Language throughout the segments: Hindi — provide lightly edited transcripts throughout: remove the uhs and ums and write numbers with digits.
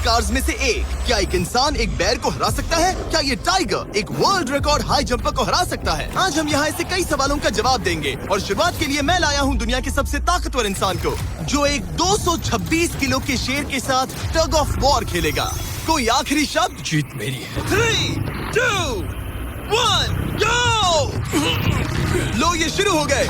कार्स में से एक। क्या एक इंसान एक बेर को हरा सकता है? क्या ये टाइगर एक वर्ल्ड रिकॉर्ड हाई जंपर को हरा सकता है? आज हम यहाँ ऐसे कई सवालों का जवाब देंगे और शुरुआत के लिए मैं लाया हूँ दुनिया के सबसे ताकतवर इंसान को, जो एक 226 किलो के शेर के साथ टग ऑफ वॉर खेलेगा। कोई आखिरी शब्द? जीत मेरी है। 3, 2, 1, go! लो ये शुरू हो गए।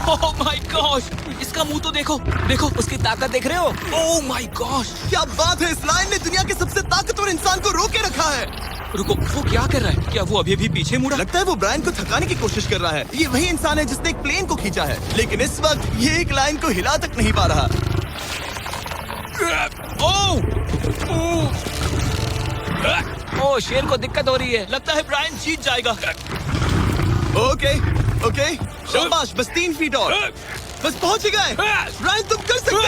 ओह माय गॉश, इसका मुंह तो देखो, देखो उसकी ताकत देख रहे हो? ओह माय गॉश, क्या बात है, इस लायन ने दुनिया के सबसे ताकतवर इंसान को रोके रखा है। रुको, वो क्या कर रहा है? क्या वो अभी भी पीछे मुड़ा? लगता है वो ब्रायन को थकाने की कोशिश कर रहा है। ये वही इंसान है जिसने एक प्लेन को खींचा है, लेकिन इस वक्त ये एक लायन को हिला तक नहीं पा रहा। ओह, शेर को दिक्कत हो रही है। लगता है ब्रायन जीत जाएगा। ओके, शाबाश, बस 3 फीट और, बस पहुंच ही गए। ब्रायन तुम कर सकते हो।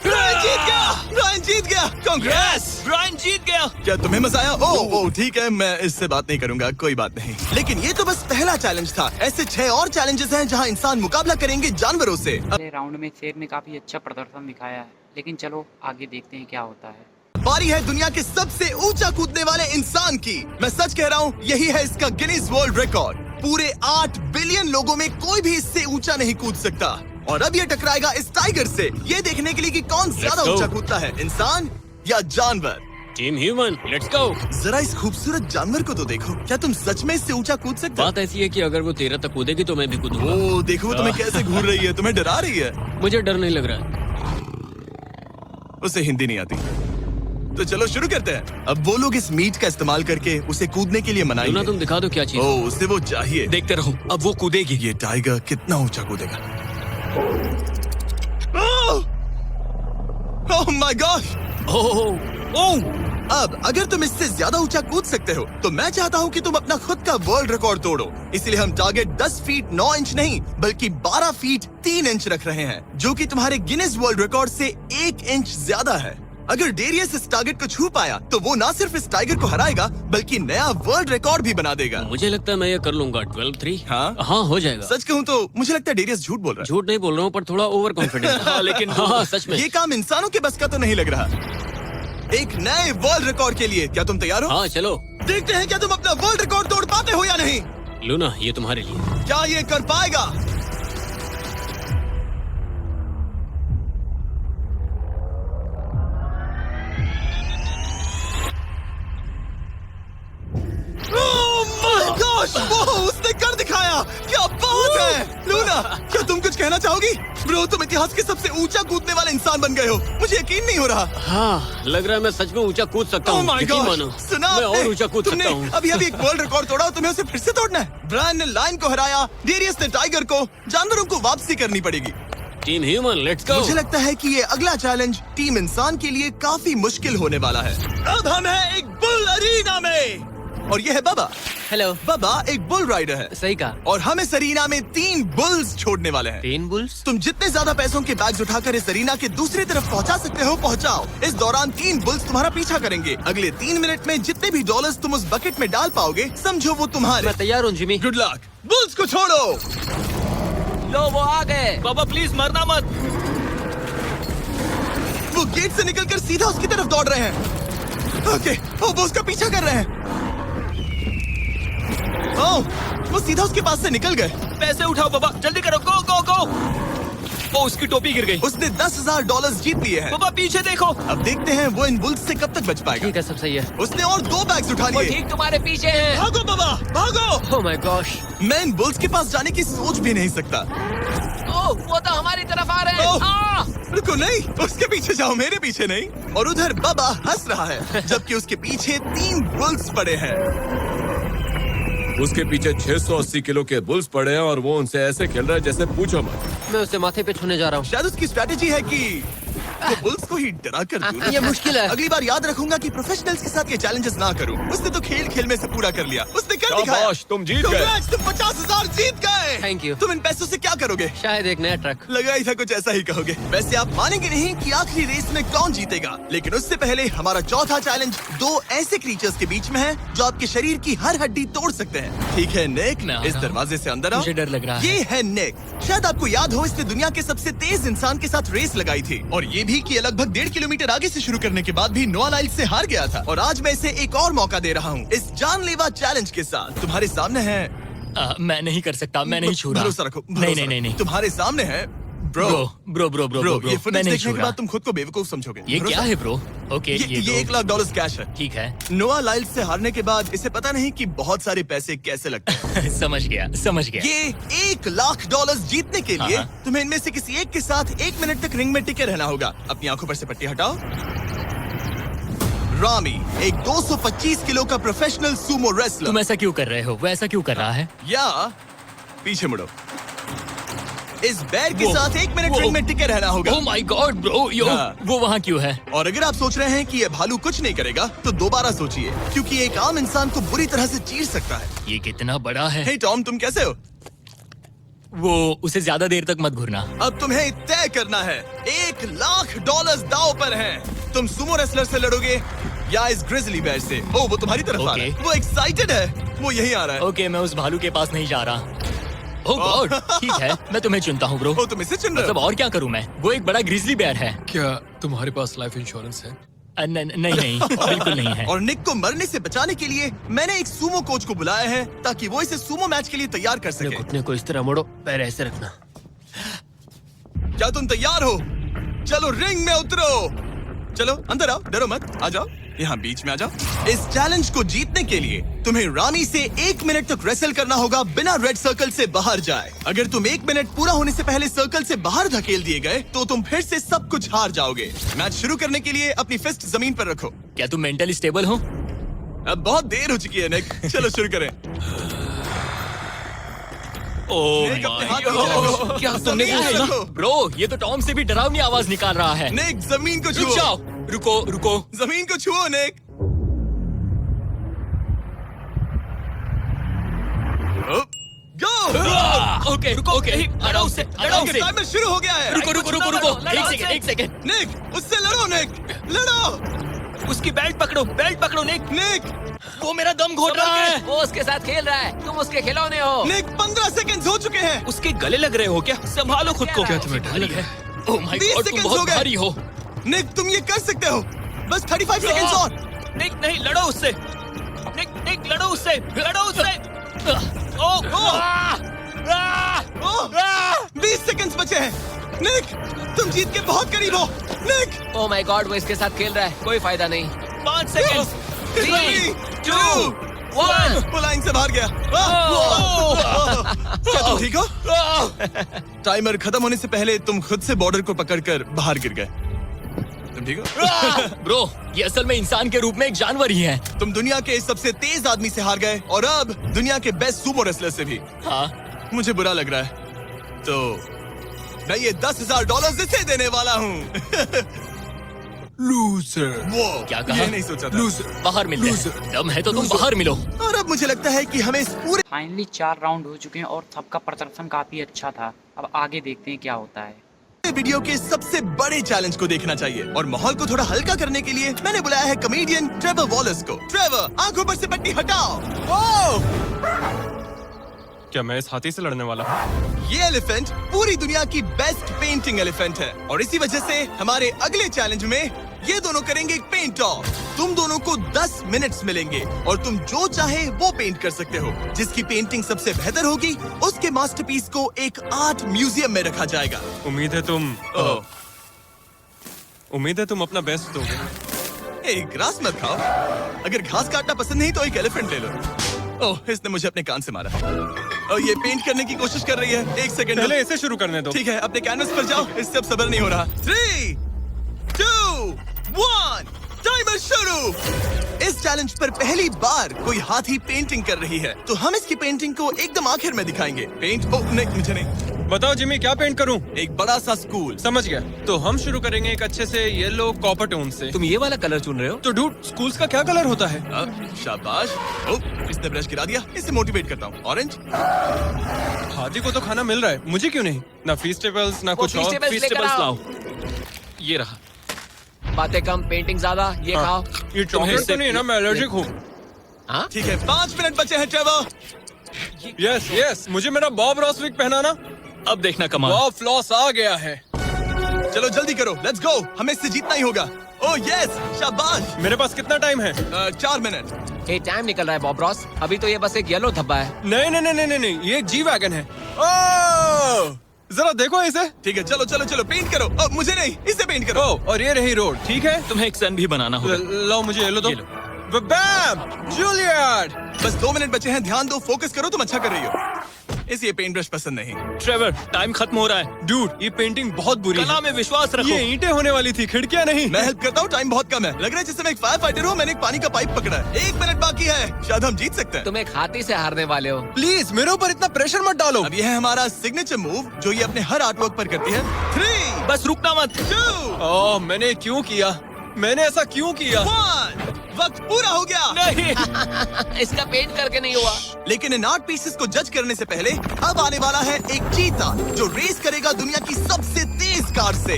ब्रायन जीत गया। कांग्रेस, ब्रायन जीत गया। क्या तुम्हें मजा आया? ओह ठीक है, मैं इससे बात नहीं करूंगा, कोई बात नहीं। लेकिन ये तो बस पहला चैलेंज था। ऐसे 6 और चैलेंजेस हैं जहां इंसान मुकाबला करेंगे जानवरों से। पहले राउंड में शेर ने काफी अच्छा प्रदर्शन दिखाया है, लेकिन चलो आगे देखते हैं क्या होता है। बारी है दुनिया के सबसे ऊंचा कूदने वाले इंसान की। मैं सच कह रहा हूँ, यही है इसका गिनीज वर्ल्ड रिकॉर्ड। पूरे 8 बिलियन लोगों में कोई भी इससे ऊंचा नहीं कूद सकता। और अब ये टकराएगा इस टाइगर से, ये देखने के लिए कि कौन ज्यादा ऊंचा कूदता है, इंसान या जानवर। Team human, let's go. जरा इस खूबसूरत जानवर को तो देखो। क्या तुम सच में इससे ऊंचा कूद सकते हो? बात ऐसी है कि अगर वो 13 तक कूदेगी तो मैं भी कूदूंगा। ओह देखो, वो तुम्हें कैसे घूर रही है, तुम्हें डरा रही है। मुझे डर नहीं लग रहा है। उसे हिंदी नहीं आती, तो चलो शुरू करते हैं। अब वो लोग इस मीट का इस्तेमाल करके उसे कूदने के लिए मनाएंगे। लूना, तुम दिखा दो क्या चीज। ओह, उसे वो चाहिए। देखते रहो, अब वो कूदेगी। ये टाइगर कितना ऊंचा कूदेगा। Oh my God. ओह, अब अगर तुम इससे ज्यादा ऊंचा कूद सकते हो तो मैं चाहता हूँ कि तुम अपना खुद का वर्ल्ड रिकॉर्ड तोड़ो। इसलिए हम टारगेट 10 फीट 9 इंच नहीं बल्कि 12 फीट 3 इंच रख रहे हैं, जो कि तुम्हारे गिनीज वर्ल्ड रिकॉर्ड से 1 इंच ज्यादा है। अगर डेरियस इस टारगेट को छू पाया तो वो न सिर्फ इस टाइगर को हराएगा बल्कि नया वर्ल्ड रिकॉर्ड भी बना देगा। मुझे लगता है मैं ये कर लूंगा। 12-3। हाँ हो जाएगा। सच कहूँ तो मुझे लगता है डेरियस झूठ बोल रहा झूठ नहीं बोल रहा हूँ, पर थोड़ा ओवर कॉन्फिडेंस। लेकिन हाँ, सच में है। ये काम इंसानों के बस का तो नहीं लग रहा। एक नए वर्ल्ड रिकॉर्ड के लिए क्या तुम तैयार हो? हाँ चलो देखते हैं क्या तुम अपना वर्ल्ड रिकॉर्ड तोड़ पाते हो या नहीं। लूना, ये तुम्हारे लिए। क्या ये कर पाएगा? उसने कर दिखाया। क्या बात है लूना, क्या तुम कुछ कहना चाहोगी? ब्रो, तुम इतिहास के सबसे ऊंचा कूदने वाले इंसान बन गए हो। मुझे यकीन नहीं हो रहा। हाँ, लग रहा है मैं सच में ऊंचा कूद सकता हूँ। यकीन मानो, सुना मैं और ऊंचा कूद सकता हूँ। अभी एक वर्ल्ड रिकॉर्ड तोड़ा, तुम्हें उसे फिर से तोड़ना है। ब्रायन ने लायन को हराया, डेरियस ने टाइगर को। जानवरों को वापसी करनी पड़ेगी। Team human, let's go. मुझे लगता है कि ये अगला चैलेंज टीम इंसान के लिए काफी मुश्किल होने वाला है। अब हम हैं एक बुल अरीना में और ये है बाबा। हेलो। बाबा एक बुल राइडर है। सही कहा। और हम इस अरीना में 3 बुल्स छोड़ने वाले हैं। 3 बुल्स? तुम जितने ज्यादा पैसों के बैग्स उठाकर इस अरीना के दूसरी तरफ पहुंचा सकते हो पहुंचाओ। इस दौरान 3 बुल्स तुम्हारा पीछा करेंगे। अगले 3 मिनट में जितने भी डॉलर्स तुम उस बकेट में डाल पाओगे समझो वो तुम्हारे। मैं तैयार हूँ जिमी। Good luck. बुल्स को छोड़ो। लो, वो आ गए। बाबा प्लीज मरना मत। वो गेट से निकलकर सीधा उसकी तरफ दौड़ रहे हैं। ओके, वो उसका पीछा कर रहे हैं। वो सीधा उसके पास से निकल गए। पैसे उठाओ बाबा, जल्दी करो, गो गो गो। ओ, उसकी टोपी गिर गई। उसने $10,000 जीत लिए हैं। बाबा पीछे देखो। अब देखते हैं वो इन बुल्स से कब तक बच पाएगा। ठीक है, सब सही है। उसने और 2 बैग्स उठा वो लिए। ठीक तुम्हारे पीछे है। भागो बाबा, भागो। Oh my gosh. मैं इन बुल्स के पास जाने की सोच भी नहीं सकता। ओह, वो तो हमारी तरफ आ रहे हैं। रुको, नहीं, उसके पीछे जाओ, मेरे पीछे नहीं। और उधर बाबा हंस रहा है जबकि उसके पीछे 3 बुल्स पड़े हैं। उसके पीछे 680 किलो के बुल्स पड़े हैं और वो उनसे ऐसे खेल रहा है जैसे पूछो मत। मैं उसे माथे पे छूने जा रहा हूँ। शायद उसकी स्ट्रेटेजी है कि वो बुल्स को ही डरा कर दूं। ये मुश्किल है। अगली बार याद रखूंगा कि प्रोफेशनल्स के साथ ये चैलेंजेस ना करूं। उसने तो खेल खेल में से पूरा कर लिया। उसने कर दिखाया। शाबाश, तुम जीत गए। Congrats, तुम 50,000 जीत गए। Thank you। तुम इन पैसों से क्या करोगे? शायद एक नया ट्रक। लगा ही था कुछ ऐसा ही कहोगे। वैसे आप मानेंगे नहीं कि आखिरी रेस में कौन जीतेगा, लेकिन उससे पहले हमारा चौथा चैलेंज 2 ऐसे क्रीचर्स के बीच में है जो आपके शरीर की हर हड्डी तोड़ सकते हैं। ठीक है निक, इस दरवाजे से अंदर आओ। मुझे डर लग रहा है। ये है निक। शायद आपको याद हो इसने दुनिया के सबसे तेज इंसान के साथ रेस लगाई थी और ये भी कि ये लगभग 1.5 किलोमीटर आगे से शुरू करने के बाद भी नोआ लाइल्स से हार गया था, और आज मैं इसे एक और मौका दे रहा हूँ इस जानलेवा चैलेंज के साथ। तुम्हारे सामने है मैं नहीं कर सकता, मैं नहीं छू रहा। भरोसा रखो, नहीं। तुम्हारे सामने है ब्रो। ब्रो, ये फुटेज मैं नहीं देखने छू के रहा। बाद तुम खुद को बेवकूफ समझोगे। ये क्या है ब्रो? ओके, ये तो $1 लाख कैश है। ठीक है। नोआ लाइल्स से हारने के बाद इसे पता नहीं कि बहुत सारे पैसे कैसे लगते हैं। समझ गया। ये $1 लाख जीतने के लिए हाँ। तुम्हें इनमें से किसी एक के साथ 1 मिनट तक रिंग में टिके रहना होगा। अपनी आंखों पर से पट्टी हटाओ। रामी एक 225 किलो का प्रोफेशनल सूमो रेसलर। तुम ऐसा क्यों कर रहे हो? वो ऐसा क्यों कर रहा है? या पीछे मुड़ो। इस बैर के साथ 1 मिनट रिंग में टिके रहना होगा। ओह माय गॉड ब्रो, हाँ। वो वहाँ क्यों है? और अगर आप सोच रहे हैं कि ये भालू कुछ नहीं करेगा, तो दोबारा सोचिए, क्योंकि एक आम इंसान को बुरी तरह से चीर सकता है। ये कितना बड़ा है? हे टॉम, तुम कैसे हो? वो उसे ज्यादा देर तक मत घूरना। अब तुम्हें तय करना है। $1 लाख दांव पर हैं। तुम सुमो रेसलर से लड़ोगे या इस ग्रिजली बेयर से? ओ, वो तुम्हारी तरफ आ रहा है। Okay. वो एक्साइटेड है, वो यहीं आ रहा है। ओके, मैं उस भालू के पास नहीं जा रहा। ओह गॉड, ठीक है, मैं तुम्हें चुनता हूँ ब्रो। ओ, तुम इसे चुन रहे मतलब हो? और क्या करूँ मैं? वो एक बड़ा ग्रिजली बेयर है। क्या तुम्हारे पास लाइफ इंश्योरेंस है? नहीं, बिल्कुल नहीं है। और निक को मरने से बचाने के लिए मैंने एक सूमो कोच को बुलाया है, ताकि वो इसे सूमो मैच के लिए तैयार कर सके। घुटने को इस तरह मोड़ो, पैर ऐसे रखना। क्या तुम तैयार हो? चलो रिंग में उतरो। चलो अंदर आओ, डरो मत, आ जाओ, यहाँ बीच में आ जाओ। इस चैलेंज को जीतने के लिए तुम्हें रामी से 1 मिनट तक रेसल करना होगा बिना रेड सर्कल से बाहर जाए। अगर तुम 1 मिनट पूरा होने से पहले सर्कल से बाहर धकेल दिए गए, तो तुम फिर से सब कुछ हार जाओगे। मैच शुरू करने के लिए अपनी फिस्ट जमीन पर रखो। क्या तुम मेंटली स्टेबल हो? अब बहुत देर हो चुकी है निक, चलो शुरू करें। निक, अपने हाथ नीचे रखो। क्या तुमने जमीन वो पे सुना? रखो। ब्रो, ये तो टॉम से भी डरावनी आवाज निकाल रहा है। निक, जमीन को रुक छुओ। जाओ, रुको। जमीन को छुओ निक। गो। ओके, आराम से। टाइमर शुरू हो गया है। रुको, एक सेकंड। निक, उससे लड़ो निक, लड़ो। उसकी बेल्ट पकड़ो निक। निक, वो मेरा दम घोट रहा है। वो उसके साथ खेल रहा है, तुम उसके खिलौने हो। निक, 15 सेकंड हो चुके हैं। उसके गले लग रहे हो क्या? संभालो खुद को। क्या तुम्हें डर लग रहा है? ओह माय 20 गॉड, तुम seconds हो बहुत गए। भारी हो। निक, तुम ये कर सकते हो। बस 35 सेकंड्स और। निक नहीं, लड़ो उससे। निक लड़ो उससे। 20 सेकंड्स बचे हैं। निक, तुम जीत के बहुत करीब हो। निक, ओह माय गॉड, वो इसके साथ खेल रहा है, कोई फायदा नहीं। 5 सेकंड। 3, 2, 1। वो लाइन से बाहर गया। क्या तुम ठीक हो? टाइमर खत्म होने से पहले तुम खुद से बॉर्डर को पकड़कर बाहर गिर गए। तुम ठीक हो? ब्रो, ये असल में इंसान के रूप में एक जानवर ही है। तुम दुनिया के सबसे तेज आदमी से हार गए, और अब दुनिया के बेस्ट सूमो रेसलर से भी। हाँ, मुझे बुरा लग रहा है, तो मैं ये $10,000 इसे देने वाला हूँ। लूजर। वो क्या कहा? ये नहीं सोचा था। बाहर मिलते हैं। दम है तो तुम बाहर मिलो। और अब मुझे लगता है कि हमें इस पूरे फाइनली 4 राउंड हो चुके हैं और सबका प्रदर्शन काफी अच्छा था। अब आगे देखते हैं क्या होता है। वीडियो के सबसे बड़े चैलेंज को देखना चाहिए, और माहौल को थोड़ा हल्का करने के लिए मैंने बुलाया है कॉमेडियन ट्रेवर वॉलेस को। ट्रेवर, आंखों पर से पट्टी हटाओ। क्या मैं इस हाथी से लड़ने वाला हूँ? ये एलिफेंट पूरी दुनिया की बेस्ट पेंटिंग एलिफेंट है, और इसी वजह से हमारे अगले चैलेंज में ये दोनों करेंगे एक पेंट ऑफ। तुम दोनों को 10 मिनट्स मिलेंगे, और तुम जो चाहे वो पेंट कर सकते हो। जिसकी पेंटिंग सबसे बेहतर होगी, उसके मास्टरपीस को एक आर्ट म्यूजियम में रखा जाएगा। उम्मीद है तुम अपना बेस्ट दोगे। ग्रास मत खाओ। अगर घास काटना पसंद नहीं तो एक एलिफेंट ले लो। ओह, इसने मुझे अपने कान से मारा। और ये पेंट करने की कोशिश कर रही है। 1 सेकंड। पहले इसे शुरू करने दो। ठीक है, अपने कैनवस पर जाओ। इससे अब सब्र नहीं हो रहा। 3, 2, 1, टाइमर शुरू। इस चैलेंज पर पहली बार कोई हाथी पेंटिंग कर रही है, तो हम इसकी पेंटिंग को एकदम आखिर में दिखाएंगे। पेंट नहीं, मुझे नहीं। बताओ जिमी, क्या पेंट करूं? एक बड़ा सा स्कूल। समझ गया। तो हम शुरू करेंगे एक अच्छे से येलो कॉपर टोन से। तुम ये वाला कलर चुन रहे हो? तो डूड, स्कूल्स का क्या कलर होता है? शाबाश। इसने ब्रश गिरा दिया। इसे मोटिवेट करता हूँ। ऑरेंज। हाथी को तो खाना मिल रहा है, मुझे क्यों नहीं? ना फेस्टिवल्स ना कुछ और। फेस्टिवल्स लाओ। ये रहा। बातें कम, पेंटिंग ज्यादा। ये खाओ। ये चॉकलेट तो नहीं ना? मैं एलर्जिक हूँ। ठीक है, 5 मिनट बचे हैं ट्रेवर। यस, मुझे मेरा बॉब रॉसविक पहनाना। अब देखना कमाल। बॉब फ्लॉस आ गया है। चलो जल्दी करो, लेट्स गो, हमें इससे जीतना ही होगा। ओह यस, शाबाश। मेरे पास कितना टाइम है? 4 मिनट। ये टाइम निकल रहा है बॉब रॉस। अभी तो ये बस एक येलो धब्बा है। नहीं नहीं नहीं नहीं नहीं, ये जी वैगन है। ओह, जरा देखो इसे। ठीक है, चलो चलो चलो, पेंट करो। मुझे नहीं, इसे पेंट करो। ओह, और ये रही रोड, ठीक है? तुम्हें एक सन भी बनाना होगा। लाओ मुझे येलो दो। ये लो। बैम, जूलियट। बस 2 मिनट बचे हैं, ध्यान दो, फोकस करो, तुम अच्छा कर रही हो। इसे ये पेंट ब्रश पसंद नहीं। ट्रेवर, टाइम खत्म हो रहा है। डूड, ये पेंटिंग बहुत बुरी कला है। में विश्वास रखो। ये ईंटें होने वाली थी, खिड़कियां नहीं। मैं हेल्प करता हूँ, टाइम बहुत कम है। लग रहा है जैसे मैं एक फायर फाइटर हूँ, मैंने एक पानी का पाइप पकड़ा है। 1 मिनट बाकी है, शायद हम जीत सकते हैं। तुम एक हाथी से हारने वाले हो। प्लीज मेरे ऊपर इतना प्रेशर मत डालो। अब ये है हमारा सिग्नेचर मूव, जो ये अपने हर आर्टवर्क पर करती है। 3, बस रुकना मत। 2, ओह, मैंने क्यों किया? मैंने ऐसा क्यों किया? 1, वक्त पूरा हो गया। नहीं। इसका पेंट करके नहीं हुआ। लेकिन इन आर्ट पीसेस को जज करने से पहले अब आने वाला है एक चीता जो रेस करेगा दुनिया की सबसे तेज कार से।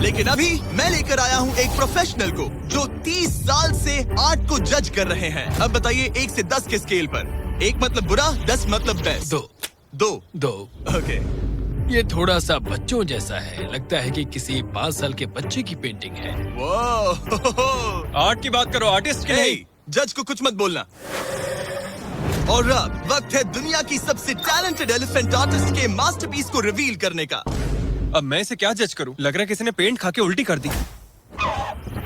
लेकिन अभी मैं लेकर आया हूँ एक प्रोफेशनल को जो 30 साल से आर्ट को जज कर रहे हैं। अब बताइए 1 से 10 के स्केल पर। 1 मतलब बुरा, 10 मतलब बेस्ट। 2। ओके। ये थोड़ा सा बच्चों जैसा है, लगता है कि किसी 5 साल के बच्चे की पेंटिंग है। वो आर्ट की बात करो, आर्टिस्ट की नहीं। जज को कुछ मत बोलना। और अब वक्त है दुनिया की सबसे टैलेंटेड एलिफेंट आर्टिस्ट के मास्टरपीस को रिवील करने का। अब मैं इसे क्या जज करूं? लग रहा है किसी ने पेंट खा के उल्टी कर दी।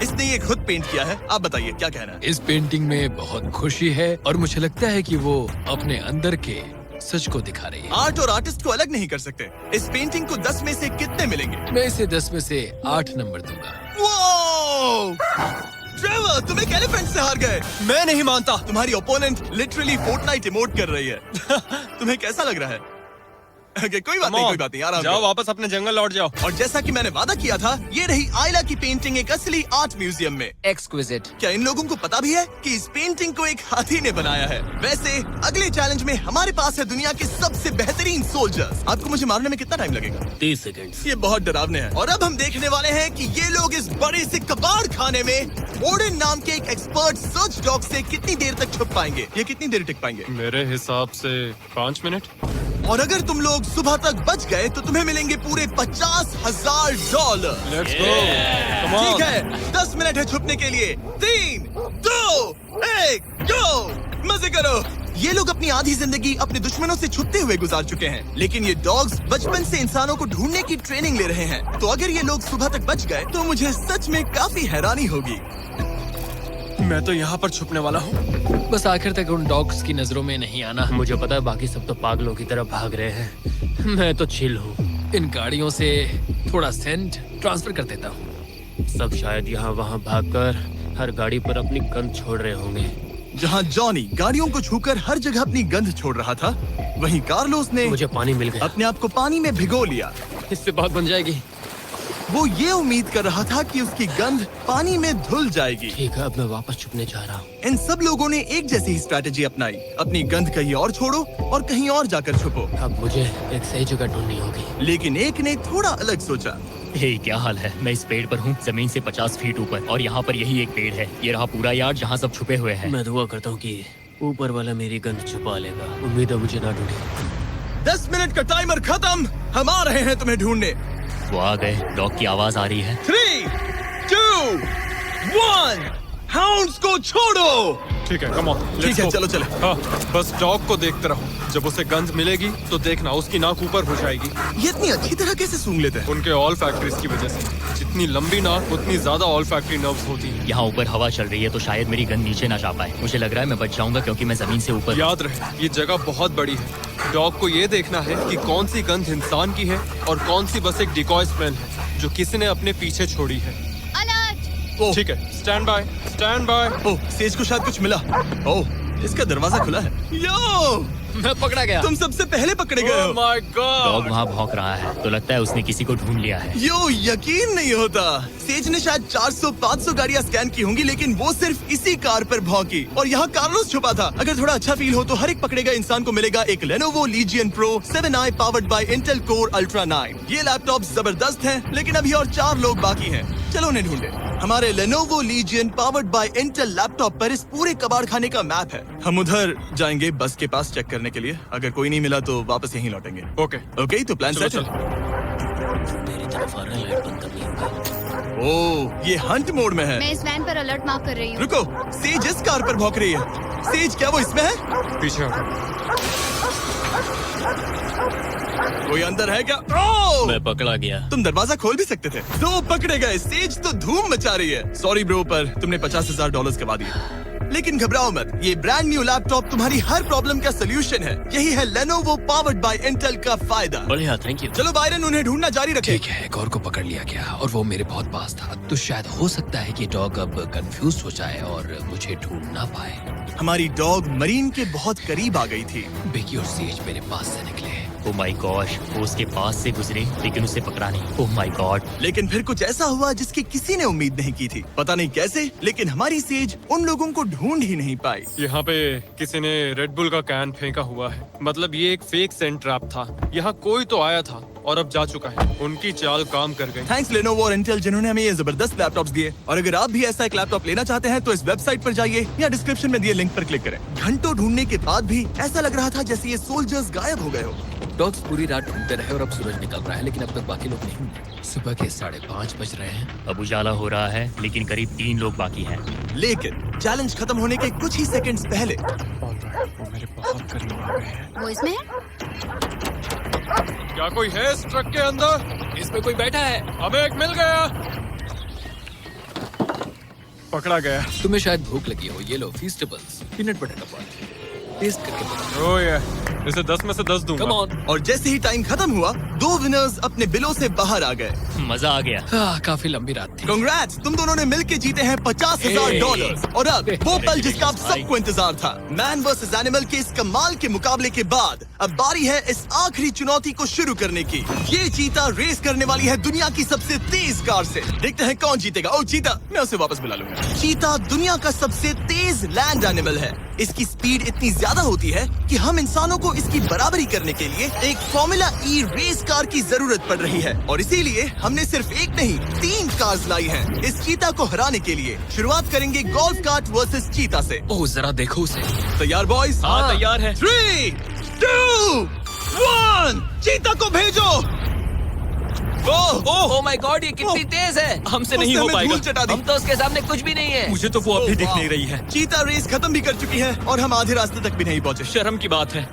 इसने ये खुद पेंट किया है। आप बताइए क्या कहना है? इस पेंटिंग में बहुत खुशी है और मुझे लगता है कि वो अपने अंदर के सच को दिखा रही है। आर्ट और आर्टिस्ट को अलग नहीं कर सकते। इस पेंटिंग को 10 में से कितने मिलेंगे? मैं इसे 10 में से 8 नंबर दूंगा। वो ट्रेवर, तुम एक एलिफेंट से हार गए। मैं नहीं मानता। तुम्हारी ओपोनेंट लिटरली फोर्टनाइट इमोट कर रही है। तुम्हें कैसा लग रहा है? Okay, कोई बात नहीं, आराम जाओ करो। वापस अपने जंगल लौट जाओ। और जैसा कि मैंने वादा किया था, ये रही आयला की पेंटिंग एक असली आर्ट म्यूजियम में। एक्सक्विजिट। क्या इन लोगों को पता भी है कि इस पेंटिंग को एक हाथी ने बनाया है? वैसे अगले चैलेंज में हमारे पास है दुनिया के सबसे बेहतरीन सोल्जर्स। आपको मुझे मारने में कितना टाइम लगेगा? 30 सेकंड। ये बहुत डरावने हैं। और अब हम देखने वाले हैं कि ये लोग इस बड़े से कबाड़ खाने में ओडिन नाम के एक एक्सपर्ट सर्च डॉग से कितनी देर तक छुप पाएंगे। ये कितनी देर टिक पाएंगे? मेरे हिसाब से 5 मिनट। और अगर तुम लोग सुबह तक बच गए तो तुम्हें मिलेंगे पूरे $50,000। Let's go. Come on. ठीक है, 10 मिनट है छुपने के लिए। 3, 2, 1, गो। मजे करो। ये लोग अपनी आधी जिंदगी अपने दुश्मनों से छुपते हुए गुजार चुके हैं, लेकिन ये डॉग्स बचपन से इंसानों को ढूंढने की ट्रेनिंग ले रहे हैं। तो अगर ये लोग सुबह तक बच गए तो मुझे सच में काफी हैरानी होगी। मैं तो यहाँ पर छुपने वाला हूँ। बस आखिर तक उन डॉग्स की नजरों में नहीं आना। मुझे पता है बाकी सब तो पागलों की तरह भाग रहे हैं, मैं तो चिल हूँ। इन गाड़ियों से थोड़ा सेंट ट्रांसफर कर देता हूँ। सब शायद यहाँ वहाँ भागकर हर गाड़ी पर अपनी गंध छोड़ रहे होंगे। जहाँ जॉनी गाड़ियों को छूकर हर जगह अपनी गंध छोड़ रहा था, वहीं कार्लोस ने मुझे पानी मिल गया। अपने आप को पानी में भिगो लिया। इससे बात बन जाएगी। वो ये उम्मीद कर रहा था कि उसकी गंध पानी में धुल जाएगी। ठीक है, अब मैं वापस छुपने जा रहा हूँ। इन सब लोगों ने एक जैसी ही स्ट्रैटेजी अपनाई। अपनी गंध कहीं और छोड़ो और कहीं और जाकर छुपो। अब मुझे एक सही जगह ढूंढनी होगी। लेकिन एक ने थोड़ा अलग सोचा। हे, क्या हाल है? मैं इस पेड़ पर हूँ, जमीन से 50 फीट ऊपर, और यहाँ पर यही एक पेड़ है। ये रहा पूरा यार्ड जहाँ सब छुपे हुए हैं। मैं दुआ करता हूँ कि ऊपर वाला मेरी गंध छुपा लेगा। उम्मीद है मुझे ना ढूंढे। 10 मिनट का टाइमर खत्म। हम आ रहे हैं तुम्हें ढूंढने। वो आ गए। डॉग की आवाज आ रही है। 3, 2, 1, हाउंड्स को छोड़ो। ठीक है, कम ऑन। ठीक है, चलो चले। हाँ, बस डॉग को देखते रहो। जब उसे गंध मिलेगी तो देखना उसकी नाक ऊपर हो जाएगी। ये इतनी अच्छी तरह कैसे सूंघ लेते हैं? उनके ऑल फैक्ट्रीज की वजह से। जितनी लंबी नाक उतनी ज्यादा ऑल फैक्ट्री नर्व्स होती हैं। यहाँ ऊपर हवा चल रही है तो शायद मेरी गंध नीचे ना जा पाए। मुझे लग रहा है मैं बच जाऊंगा क्योंकि मैं जमीन से ऊपर। याद रहे, ये जगह बहुत बड़ी है। डॉग को ये देखना है कि कौन सी गंध इंसान की है और कौन सी बस एक डिकॉय स्मेल है जो किसी ने अपने पीछे छोड़ी है। ओह, ठीक है, stand by, stand by. Oh, says को शायद कुछ मिला। ओह, इसका दरवाजा खुला है। यो, मैं पकड़ा गया। तुम सबसे पहले पकड़े गए हो। My dog God. वहाँ भौंक रहा है तो लगता है उसने किसी को ढूंढ लिया है। यो, यकीन नहीं होता। सेज ने शायद 400-500 गाड़ियां स्कैन की होंगी, लेकिन वो सिर्फ इसी कार पर भौंकी। और यहाँ कार्लोस छुपा था। अगर थोड़ा अच्छा फील हो तो हर एक पकड़े गए इंसान को मिलेगा एक Lenovo Legion Pro 7i powered by Intel Core Ultra 9। ये लैपटॉप जबरदस्त हैं, लेकिन अभी और 4 लोग बाकी हैं। चलो उन्हें ढूंढे। हमारे Lenovo Legion powered by Intel laptop पर इस पूरे कबाड़ खाने का मैप है। हम उधर जाएंगे बस के पास चेक करने के लिए। अगर कोई नहीं मिला तो वापस यहीं लौटेंगे। ओके, ओके, तो प्लान चलो सेट है। चलो। तेरी तरफ आ रहा है, लाइट बंद करनी है। होगा। ओह, ये हंट मोड में है। मैं इस वैन पर अलर्ट मार्क कर रही हूँ। रुको, सेज इस कार पर भौंक रही है। सेज, क्या वो इसमें है? पीछे हटो। कोई अंदर है क्या? ओह! मैं पकड़ा गया। तुम दरवाजा खोल भी सकते थे। दो पकड़े गए। सेज तो धूम मचा रही है। सॉरी ब्रो, पर तुमने $50,000 गवा दिए। लेकिन घबराओ मत, ये ब्रांड न्यू लैपटॉप तुम्हारी हर प्रॉब्लम का सोल्यूशन है। यही है Lenovo पावर्ड बाय इंटेल का फायदा। बढ़िया, थैंक यू। चलो बायरन, उन्हें ढूंढना जारी रखें। ठीक है, एक और को पकड़ लिया गया और वो मेरे बहुत पास था। तो शायद हो सकता है कि डॉग अब कंफ्यूज हो जाए और मुझे ढूंढ ना पाए। हमारी डॉग मरीन के बहुत करीब आ गई थी। बिगी और सेज मेरे पास से निकले। ओह माय गॉश, वो उसके पास से गुजरे लेकिन उसे पकड़ा नहीं। Oh my God. लेकिन फिर कुछ ऐसा हुआ जिसकी किसी ने उम्मीद नहीं की थी। पता नहीं कैसे, लेकिन हमारी सेज उन लोगों को ढूंढ ही नहीं पाई। यहाँ पे किसी ने रेड बुल का कैन फेंका हुआ है। मतलब ये एक फेक सेंट ट्रैप था। यहाँ कोई तो आया था और अब जा चुका है। उनकी चाल काम कर गई। थैंक्स Lenovo और इंटेल, जिन्होंने हमें ये जबरदस्त लैपटॉप्स दिए। और अगर आप भी ऐसा एक लैपटॉप लेना चाहते हैं तो इस वेबसाइट पर जाइए या डिस्क्रिप्शन में दिए लिंक पर क्लिक करें। घंटों ढूंढने के बाद भी ऐसा लग रहा था जैसे ये सोल्जर्स गायब हो गए हो। डॉग्स पूरी रात ढूंढते रहे और अब सूरज निकल रहा है, लेकिन अब तक बाकी लोग नहीं मिले। सुबह के 5:30 बज रहे हैं। अब उजाला हो रहा है लेकिन करीब 3 लोग बाकी हैं। लेकिन चैलेंज खत्म होने के कुछ ही सेकंड्स पहले वो मेरे बहुत करीब आ गए हैं। वो इसमें है? क्या कोई है इस ट्रक के अंदर? इसमें कोई बैठा है। हमें एक मिल गया। पकड़ा गया। तुम्हें शायद भूख लगी हो। ये लो फीस्टेबल्स, पीनट बटर का पानी। टेस्ट करके बताओ। ओह ये, इसे 10 में से 10 दूंगा। Come on. और जैसे ही टाइम खत्म हुआ, 2 विनर्स अपने बिलों से बाहर आ गए। मजा आ गया। काफी लंबी रात थी। कांग्रेट्स, तुम दोनों ने मिलके जीते हैं $50,000। और अब वो पल जिसका आप सबको इंतजार था, मैन वर्सेस एनिमल के इस कमाल के मुकाबले के बाद अब बारी है इस आखिरी चुनौती को शुरू करने की। ये चीता रेस करने वाली है दुनिया की सबसे तेज कार से। देखते हैं कौन जीतेगा। ओ चीता, मैं उसे वापस बुला लूंगा। चीता दुनिया का सबसे तेज लैंड एनिमल है। इसकी स्पीड इतनी ज्यादा होती है कि हम इंसानों को इसकी बराबरी करने के लिए एक फॉर्मूला ई रेस कार की जरूरत पड़ रही है। और इसीलिए हमने सिर्फ एक नहीं 3 कार्स लाई हैं। इस चीता को हराने के लिए शुरुआत करेंगे गोल्फ कार्ट वर्सेस चीता से। ओह जरा देखो उसे। तैयार बॉयज? हाँ, तैयार है। 3, 2, 1, चीता को भेजो। ओह माय गॉड, ये कितनी तेज है। हमसे नहीं हो उसने हमें पाएगा। धूल चटा दी। हम तो उसके सामने कुछ भी नहीं है। मुझे तो वो अभी दिख नहीं रही है। चीता रेस खत्म भी कर चुकी है और हम आधे रास्ते तक भी नहीं पहुंचे। शर्म की बात है।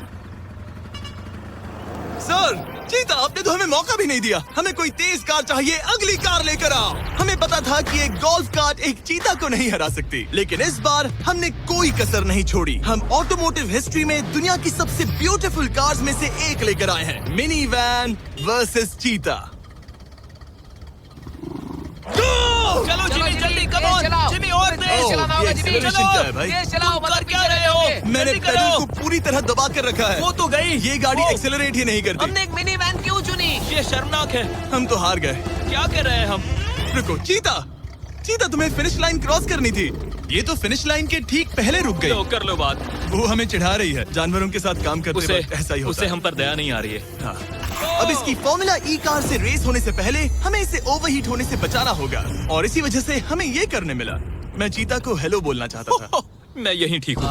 सर, चीता, आपने तो हमें मौका भी नहीं दिया। हमें कोई तेज कार चाहिए, अगली कार लेकर आओ। हमें पता था कि एक गोल्फ कार्ट एक चीता को नहीं हरा सकती, लेकिन इस बार हमने कोई कसर नहीं छोड़ी। हम ऑटोमोटिव हिस्ट्री में दुनिया की सबसे ब्यूटीफुल कार्स में से एक लेकर आए हैं, मिनी वैन वर्सेस चीता। चलो जिमी, जल्दी कम ऑन। जिमी और तेज चलाना होगा। जिमी acceleration चलो, क्या है भाई? तेज चलाओ। तुम कर क्या रहे हो? मैंने जल्दी पेडल करो। को पूरी तरह दबा कर रखा है। वो तो गई। ये गाड़ी वो- एक्सेलरेट ही नहीं करती। हमने एक मिनी वैन क्यों चुनी? ये शर्मनाक है। हम तो हार गए। क्या कर रहे हैं हम? रुको चीता, चीता तुम्हें फिनिश लाइन क्रॉस करनी थी। ये तो फिनिश लाइन के ठीक पहले रुक गई। लो कर लो बात। वो हमें चिढ़ा रही है। जानवरों के साथ काम करते उसे वक्त ऐसा ही होता उसे है। हम पर दया नहीं आ रही है। हाँ। अब इसकी फॉर्मूला ई कार से रेस होने से पहले हमें इसे ओवरहीट होने से बचाना होगा और इसी वजह से हमें ये करने मिला। मैं चीता को हेलो बोलना चाहता था। मैं यहीं ठीक हूँ।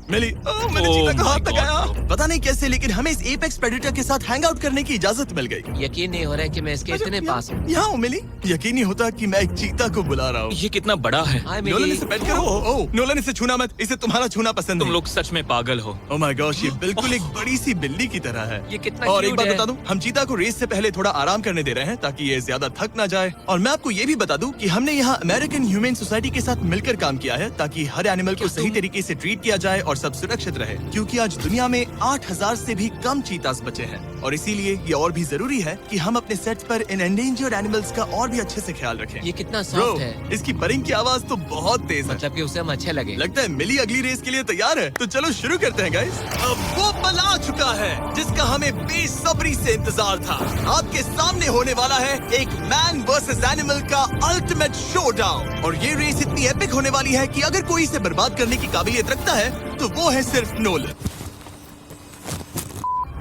मैंने Oh चीता को my हाथ God, लगाया। bro. पता नहीं कैसे, लेकिन हमें इस एपेक्स प्रेडेटर के साथ हैंग आउट करने की इजाजत मिल गई। यकीन नहीं हो रहा है कि मैं इसके इतने पास हूँ। यहाँ हूँ मिली। यकीन नहीं होता कि मैं एक चीता को बुला रहा हूँ। ये कितना बड़ा है। हाय नोलन, मिली। इसे पेट करो। ओह, नोलन, इसे छूना मत। इसे तुम्हारा छूना पसंद तुम नहीं। लोग सच में पागल हो। ओह माय गॉश, ये बिल्कुल एक बड़ी सी बिल्ली की तरह है। ये कितना और एक cute बात है। बता दूं, हम चीता को रेस से पहले थोड़ा आराम करने दे रहे हैं ताकि ये ज्यादा थक ना जाए। और मैं आपको ये भी बता दूं कि हमने यहाँ अमेरिकन ह्यूमन सोसाइटी के साथ मिलकर काम किया है ताकि हर एनिमल को सही तरीके से ट्रीट किया जाए और सब सुरक्षित रहे। क्योंकि आज दुनिया में 8,000 से भी कम चीतास बचे हैं और इसीलिए ये और भी जरूरी है कि हम अपने सेट्स पर इन एंडेंजर्ड एनिमल्स का और भी अच्छे से ख्याल रखें। ये कितना ब्रो, सॉफ्ट है। इसकी परिंग की आवाज तो बहुत तेज है। मतलब कि उसे हम अच्छे लगे। लगता है मिली अगली रेस के लिए तैयार है। तो चलो शुरू करते हैं गाइस। अब वो पल आ चुका है जिसका हमें बेसब्री से इंतजार था। आपके सामने होने वाला है एक मैन वर्सेस एनिमल का अल्टीमेट शोडाउन। और ये रेस इतनी एपिक होने वाली है कि अगर कोई इसे बर्बाद करने की काबिलियत रखता है तो वो है सिर्फ नोलन।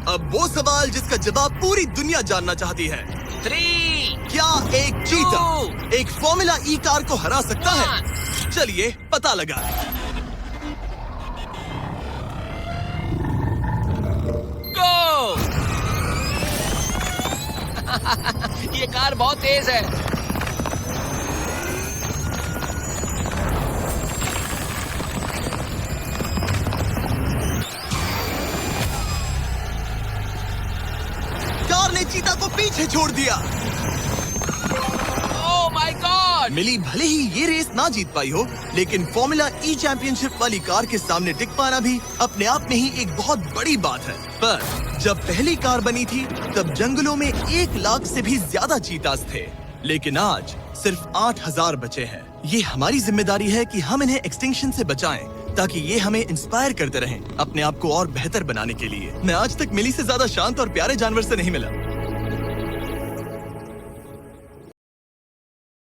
अब वो सवाल जिसका जवाब पूरी दुनिया जानना चाहती है, 3, क्या एक चीता एक फॉर्मूला ई कार को हरा सकता है? चलिए पता लगा। गो। ये कार बहुत तेज है। पीछे छोड़ दिया। Oh my God! मिली भले ही ये रेस ना जीत पाई हो, लेकिन फॉर्मूला ई चैंपियनशिप वाली कार के सामने टिक पाना भी अपने आप में ही एक बहुत बड़ी बात है। पर जब पहली कार बनी थी तब जंगलों में 1 लाख से भी ज्यादा चीतास थे, लेकिन आज सिर्फ 8000 बचे हैं। ये हमारी जिम्मेदारी है कि हम इन्हें एक्सटिंक्शन से बचाएं, ताकि ये हमें इंस्पायर करते रहें अपने आप को और बेहतर बनाने के लिए। मैं आज तक मिली से ज्यादा शांत और प्यारे जानवर से नहीं मिला।